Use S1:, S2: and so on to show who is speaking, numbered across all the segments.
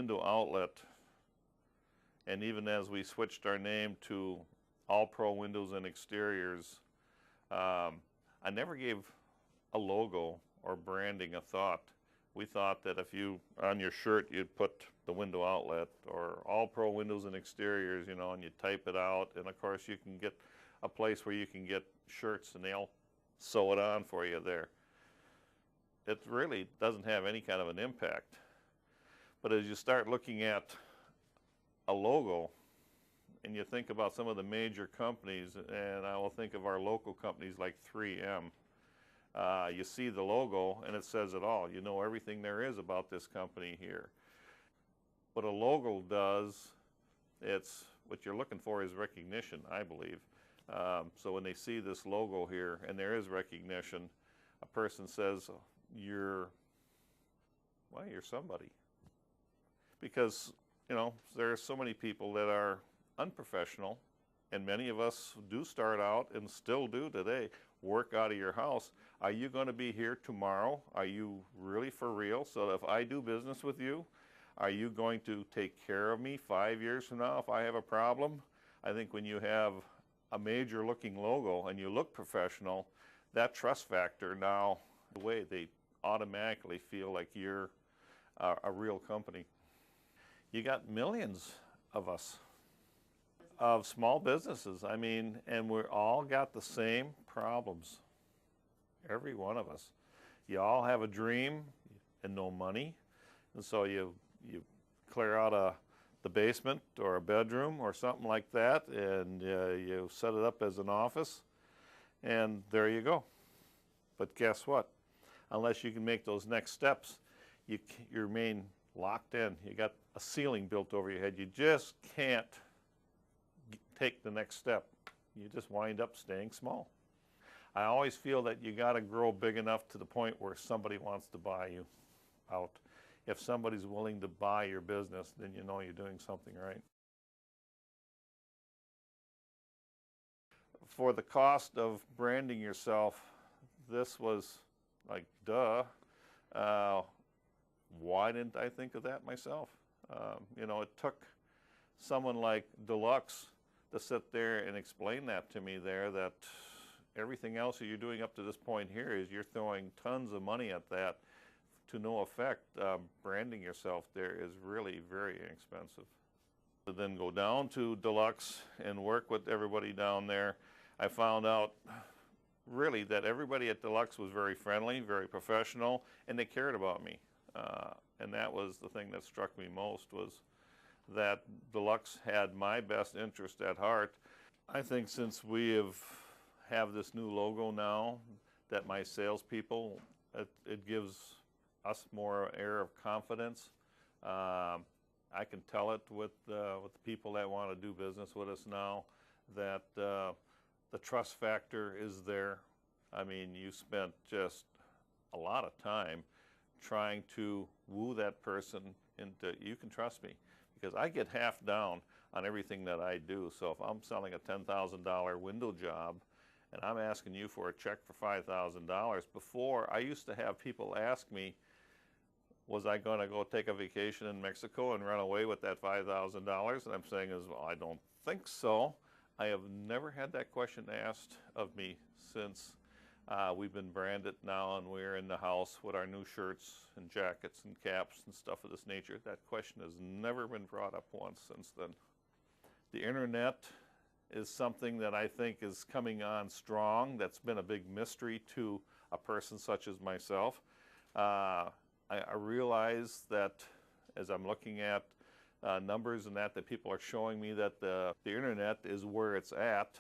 S1: window outlet, and even as we switched our name to All Pro Windows and Exteriors, I never gave a logo or branding a thought. We thought that if you, on your shirt, you'd put the window outlet or All Pro Windows and Exteriors, you know, and you type it out, and of course you can get a place where you can get shirts and they'll sew it on for you there. It really doesn't have any kind of an impact. But as you start looking at a logo and you think about some of the major companies, and I will think of our local companies like 3M, you see the logo and it says it all. You know everything there is about this company here. What a logo does, it's what you're looking for is recognition, I believe. So when they see this logo here and there is recognition, a person says, you're somebody. Because, you know, there are so many people that are unprofessional, and many of us do start out and still do today, work out of your house. Are you going to be here tomorrow? Are you really for real? So if I do business with you, are you going to take care of me 5 years from now if I have a problem? I think when you have a major looking logo and you look professional, that trust factor now, the way they automatically feel like you're a real company. You got millions of us, of small businesses, I mean, and we're all got the same problems. Every one of us. You all have a dream and no money, and so you clear out the basement or a bedroom or something like that, and you set it up as an office, and there you go. But guess what? Unless you can make those next steps, you remain locked in. You got a ceiling built over your head. You just can't take the next step. You just wind up staying small. I always feel that you got to grow big enough to the point where somebody wants to buy you out. If somebody's willing to buy your business, then you know you're doing something right. For the cost of branding yourself, this was like, duh. Why didn't I think of that myself? You know, it took someone like Deluxe to sit there and explain that to me there, that everything else that you're doing up to this point here is you're throwing tons of money at that to no effect. Branding yourself there is really very inexpensive. To then go down to Deluxe and work with everybody down there, I found out really that everybody at Deluxe was very friendly, very professional, and they cared about me. And that was the thing that struck me most, was that Deluxe had my best interest at heart. I think since we have this new logo now, that my salespeople, it gives us more air of confidence. I can tell it with the people that want to do business with us now, that the trust factor is there. I mean, you spent just a lot of time trying to woo that person into, you can trust me, because I get half down on everything that I do. So if I'm selling a $10,000 window job and I'm asking you for a check for $5,000, before I used to have people ask me, was I going to go take a vacation in Mexico and run away with that $5,000? And I'm saying, well, I don't think so. I have never had that question asked of me since we've been branded now, and we're in the house with our new shirts and jackets and caps and stuff of this nature. That question has never been brought up once since then. The internet is something that I think is coming on strong. That's been a big mystery to a person such as myself. I realize that as I'm looking at numbers and that people are showing me that the internet is where it's at.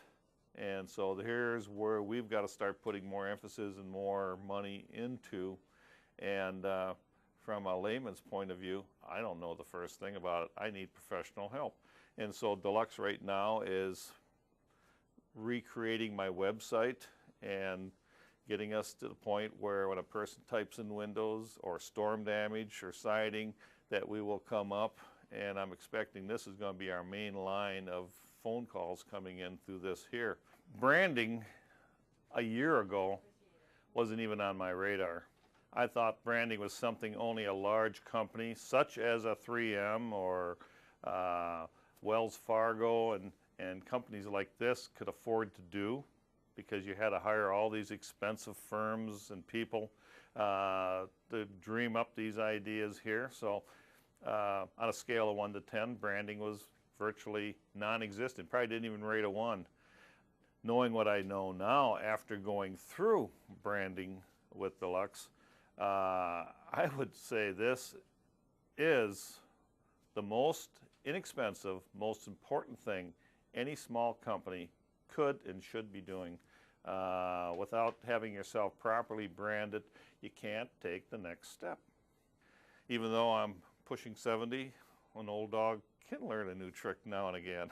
S1: And so here's where we've got to start putting more emphasis and more money into. And from a layman's point of view, I don't know the first thing about it. I need professional help. And so Deluxe right now is recreating my website and getting us to the point where when a person types in windows or storm damage or siding, that we will come up. And I'm expecting this is going to be our main line of phone calls coming in through this here. Branding a year ago wasn't even on my radar. I thought branding was something only a large company, such as a 3M or Wells Fargo and companies like this could afford to do, because you had to hire all these expensive firms and people to dream up these ideas here. So on a scale of 1 to 10, branding was virtually non-existent, probably didn't even rate a 1. Knowing what I know now after going through branding with Deluxe, I would say this is the most inexpensive, most important thing any small company could and should be doing. Without having yourself properly branded, you can't take the next step. Even though I'm pushing 70, an old dog can learn a new trick now and again.